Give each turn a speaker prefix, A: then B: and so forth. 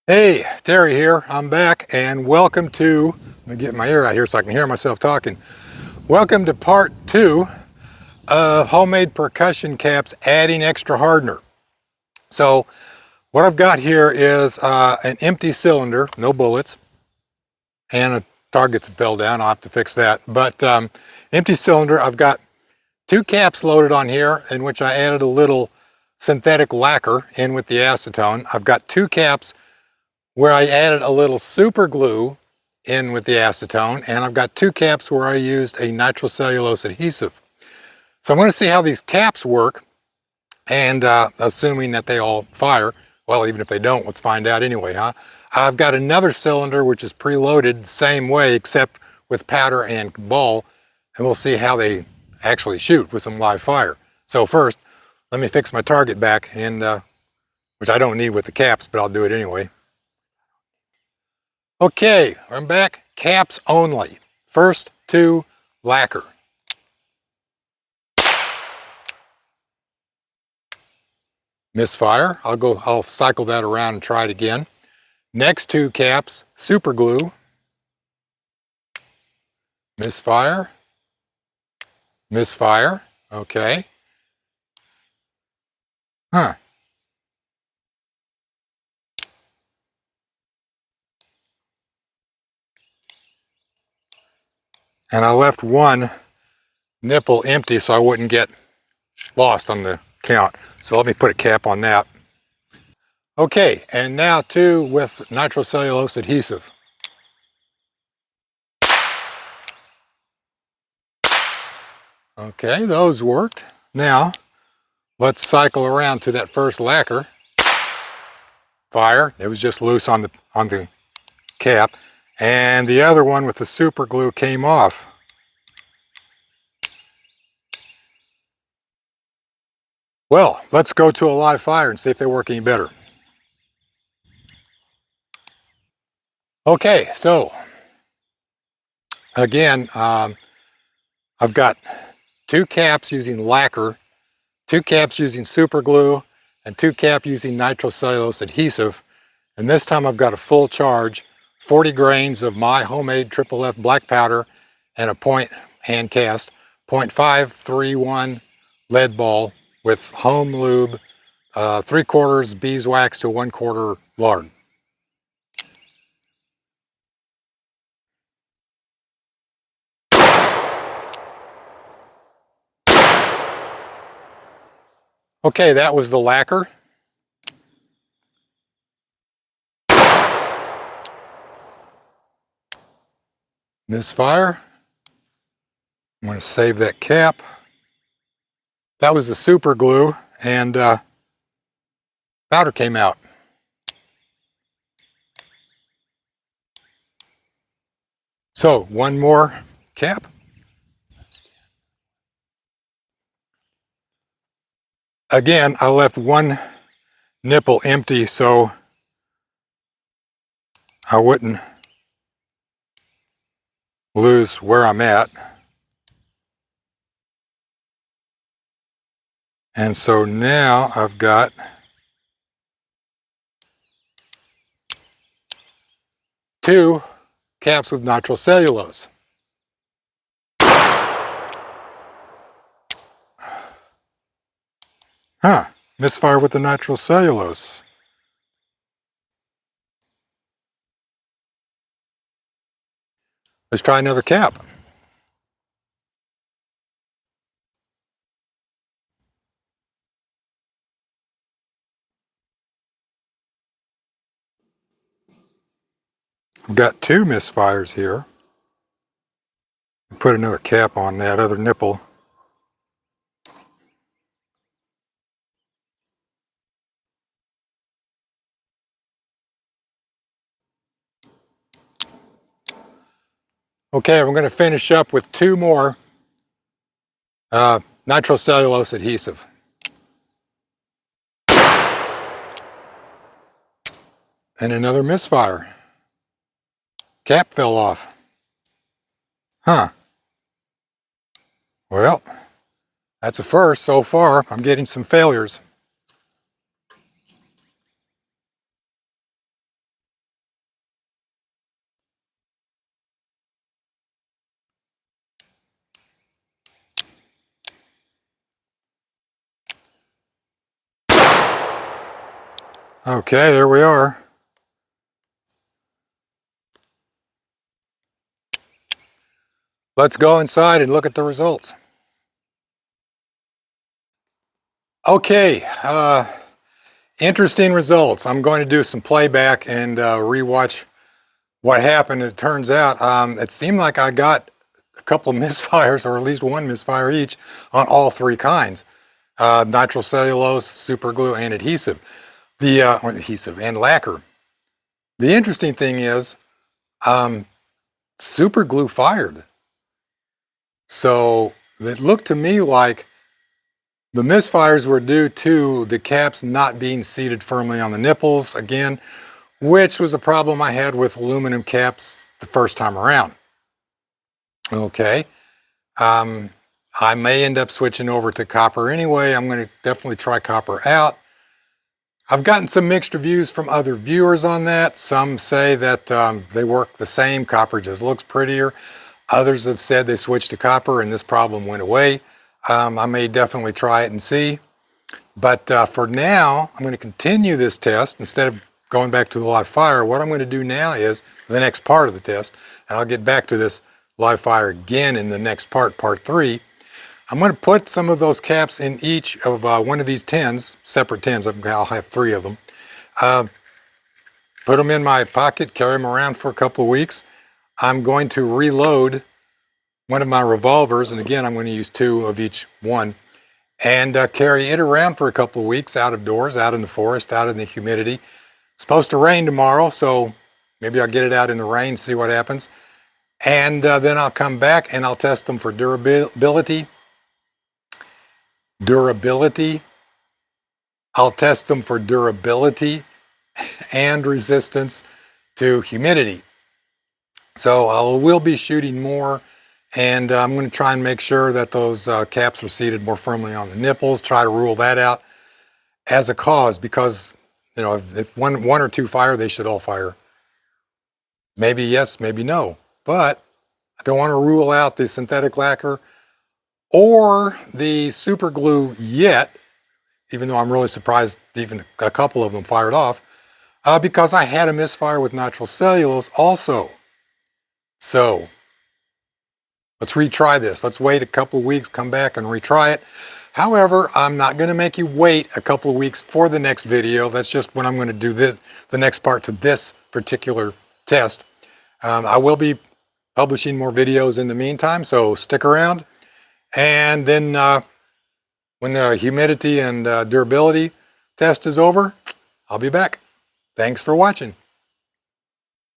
A: Hey, Terry here. I'm back and welcome to, let me get my ear out here so I can hear myself talking. Welcome to part 2 of homemade percussion caps adding extra hardener. So what I've got here is an empty cylinder, no bullets, and a target that fell down. I'll have to fix that. But empty cylinder, I've got 2 caps loaded on here in which I added a little synthetic lacquer in with the acetone. I've got 2 caps where I added a little super glue in with the acetone, and I've got 2 caps where I used a nitrocellulose adhesive. So I'm going to see how these caps work, and assuming that they all fire, well, even if they don't, let's find out anyway, huh? I've got another cylinder which is preloaded the same way except with powder and ball, and we'll see how they actually shoot with some live fire. So first, let me fix my target back, and which I don't need with the caps, but I'll do it anyway. Okay, I'm back. Caps only. First to lacquer. Misfire. I'll cycle that around and try it again. Next 2 caps, super glue. Misfire. Misfire. Okay. Huh. And I left one nipple empty so I wouldn't get lost on the count. So let me put a cap on that. Okay, and now 2 with nitrocellulose adhesive. Okay, those worked. Now, let's cycle around to that first lacquer. Fire, it was just loose on the cap. And the other one with the super glue came off. Well, let's go to a live fire and see if they work any better. Okay, so again, I've got 2 caps using lacquer, 2 caps using super glue, and 2 caps using nitrocellulose adhesive. And this time I've got a full charge, 40 grains of my homemade Triple F black powder and a point hand cast, 0.531 lead ball with home lube, 3/4 beeswax to 1/4 lard. Okay, that was the lacquer. Misfire. I'm going to save that cap. That was the super glue, and powder came out. So, one more cap. Again, I left one nipple empty so I wouldn't lose where I'm at. And so now I've got two caps with nitrocellulose. Huh, misfire with the nitrocellulose. Let's try another cap. I've got 2 misfires here. Put another cap on that other nipple. Okay, we're going to finish up with 2 more nitrocellulose adhesive. And another misfire. Cap fell off. Huh. Well, that's a first so far. I'm getting some failures. Okay, there we are. Let's go inside and look at the results. Okay, interesting results. I'm going to do some playback and rewatch what happened. It turns out it seemed like I got a couple of misfires, or at least one misfire each, on all three kinds. Nitrocellulose, super glue, and adhesive. Adhesive and lacquer. The interesting thing is super glue fired. So it looked to me like the misfires were due to the caps not being seated firmly on the nipples, again, which was a problem I had with aluminum caps the first time around. Okay. I may end up switching over to copper anyway. I'm going to definitely try copper out. I've gotten some mixed reviews from other viewers on that. Some say that they work the same, copper just looks prettier. Others have said they switched to copper and this problem went away. I may definitely try it and see. But for now, I'm going to continue this test. Instead of going back to the live fire, what I'm going to do now is the next part of the test, and I'll get back to this live fire again in the next part, part 3. I'm going to put some of those caps in each of one of these tins, separate tins. I'll have 3 of them. Put them in my pocket, carry them around for a couple of weeks. I'm going to reload one of my revolvers, and again, I'm going to use 2 of each one, and carry it around for a couple of weeks out of doors, out in the forest, out in the humidity. It's supposed to rain tomorrow, so maybe I'll get it out in the rain, see what happens. And then I'll come back and I'll test them for durability. I'll test them for durability and resistance to humidity. So I will be shooting more, and I'm going to try and make sure that those caps are seated more firmly on the nipples, try to rule that out as a cause, because you know, if one or 2 fire, they should all fire. Maybe yes, maybe no, but I don't want to rule out the synthetic lacquer or the super glue yet, even though I'm really surprised even a couple of them fired off, because I had a misfire with nitrocellulose also. So let's retry this. Let's wait a couple of weeks, come back and retry it. However, I'm not going to make you wait a couple of weeks for the next video. That's just when I'm going to do the next part to this particular test. I will be publishing more videos in the meantime, so stick around. And then when the humidity and durability test is over, I'll be back. Thanks for watching.